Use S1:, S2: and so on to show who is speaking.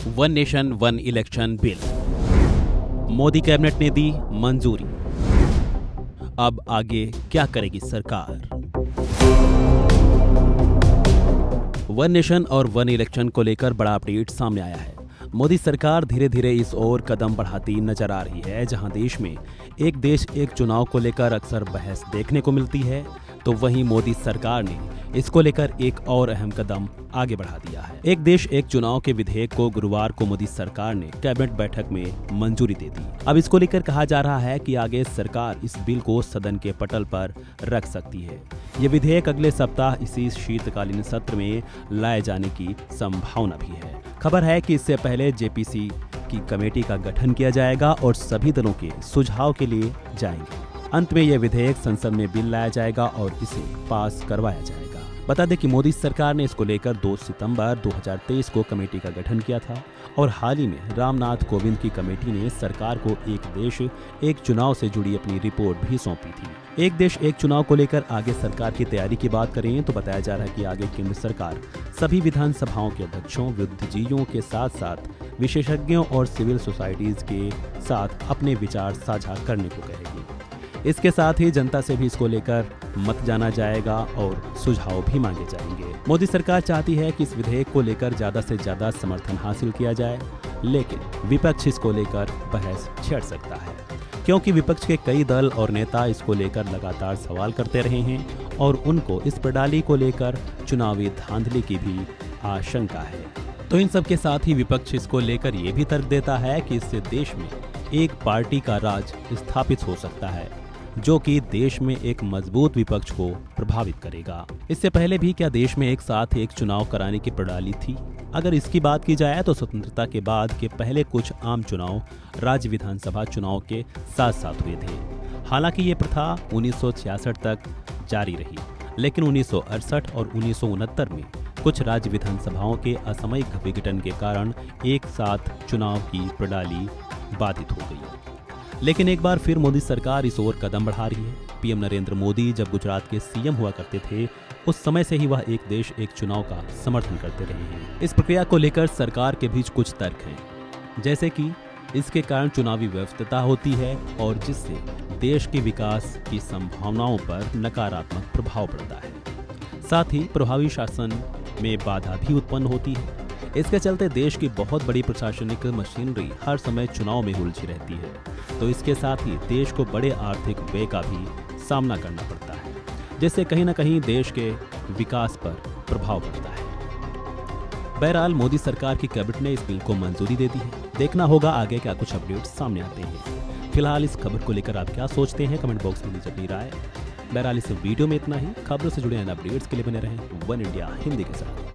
S1: One nation one election bill Modi cabinet ने दी मंजूरी। अब आगे क्या करेगी सरकार? वन नेशन और वन इलेक्शन को लेकर बड़ा अपडेट सामने आया है। मोदी सरकार धीरे धीरे इस ओर कदम बढ़ाती नजर आ रही है। जहां देश में एक देश एक चुनाव को लेकर अक्सर बहस देखने को मिलती है, तो वहीं मोदी सरकार ने इसको लेकर एक और अहम कदम आगे बढ़ा दिया है। एक देश एक चुनाव के विधेयक को गुरुवार को मोदी सरकार ने कैबिनेट बैठक में मंजूरी दे दी। अब इसको लेकर कहा जा रहा है कि आगे सरकार इस बिल को सदन के पटल पर रख सकती है। ये विधेयक अगले सप्ताह इसी शीतकालीन सत्र में लाए जाने की संभावना भी है। खबर है कि इससे पहले जेपीसी की कमेटी का गठन किया जाएगा और सभी दलों के सुझाव के लिए जाएंगे। अंत में यह विधेयक संसद में बिल लाया जाएगा और इसे पास करवाया जाएगा। बता दें कि मोदी सरकार ने इसको लेकर 2 सितंबर 2023 को कमेटी का गठन किया था और हाल ही में रामनाथ कोविंद की कमेटी ने सरकार को एक देश एक चुनाव से जुड़ी अपनी रिपोर्ट भी सौंपी थी। एक देश एक चुनाव को लेकर आगे सरकार की तैयारी की बात करें तो बताया जा रहा है कि आगे केंद्र सरकार सभी विधानसभाओं के अध्यक्षों, बुद्धिजीवियों के साथ साथ विशेषज्ञों और सिविल सोसाइटीज के साथ अपने विचार साझा करने को कहेगी। इसके साथ ही जनता से भी इसको लेकर मत जाना जाएगा और सुझाव भी मांगे जाएंगे। मोदी सरकार चाहती है कि इस विधेयक को लेकर ज्यादा से ज्यादा समर्थन हासिल किया जाए, लेकिन विपक्ष इसको लेकर बहस छेड़ सकता है, क्योंकि विपक्ष के कई दल और नेता इसको लेकर लगातार सवाल करते रहे हैं और उनको इस प्रणाली को लेकर चुनावी धांधली की भी आशंका है। तो इन सब के साथ ही विपक्ष इसको लेकर ये भी तर्क देता है कि इससे देश में एक पार्टी का राज स्थापित हो सकता है, जो कि देश में एक मजबूत विपक्ष को प्रभावित करेगा। इससे पहले भी क्या देश में एक साथ एक चुनाव कराने की प्रणाली थी? अगर इसकी बात की जाए तो स्वतंत्रता के बाद के पहले कुछ आम चुनाव राज्य विधानसभा चुनाव के साथ साथ हुए थे। हालांकि ये प्रथा 1966 तक जारी रही, लेकिन 1968 और 1969 में कुछ राज्य विधानसभाओं के असामयिक विघटन के कारण एक साथ चुनाव की प्रणाली बाधित हो गई। लेकिन एक बार फिर मोदी सरकार इस ओर कदम बढ़ा रही है। पीएम नरेंद्र मोदी जब गुजरात के सीएम हुआ करते थे, उस समय से ही वह एक देश एक चुनाव का समर्थन करते रहे हैं। इस प्रक्रिया को लेकर सरकार के बीच कुछ तर्क हैं, जैसे कि इसके कारण चुनावी व्यस्तता होती है और जिससे देश के विकास की संभावनाओं पर नकारात्मक प्रभाव पड़ता है। साथ ही प्रभावी शासन में बाधा भी उत्पन्न होती है। इसके चलते देश की बहुत बड़ी प्रशासनिक मशीनरी हर समय चुनाव में उलझी रहती है, तो इसके साथ ही देश को बड़े आर्थिक व्यय का भी सामना करना पड़ता है, जिससे कहीं न कहीं देश के विकास पर प्रभाव पड़ता है। बहरहाल मोदी सरकार की कैबिनेट ने इस बिल को मंजूरी दे दी है। देखना होगा आगे क्या कुछ अपडेट्स सामने आते हैं। फिलहाल इस खबर को लेकर आप क्या सोचते हैं, कमेंट बॉक्स में दीजिए अपनी राय। बहरहाल इस वीडियो में इतना ही। खबरों से जुड़े अन्य अपडेट्स के लिए बने रहें वन इंडिया हिंदी के साथ।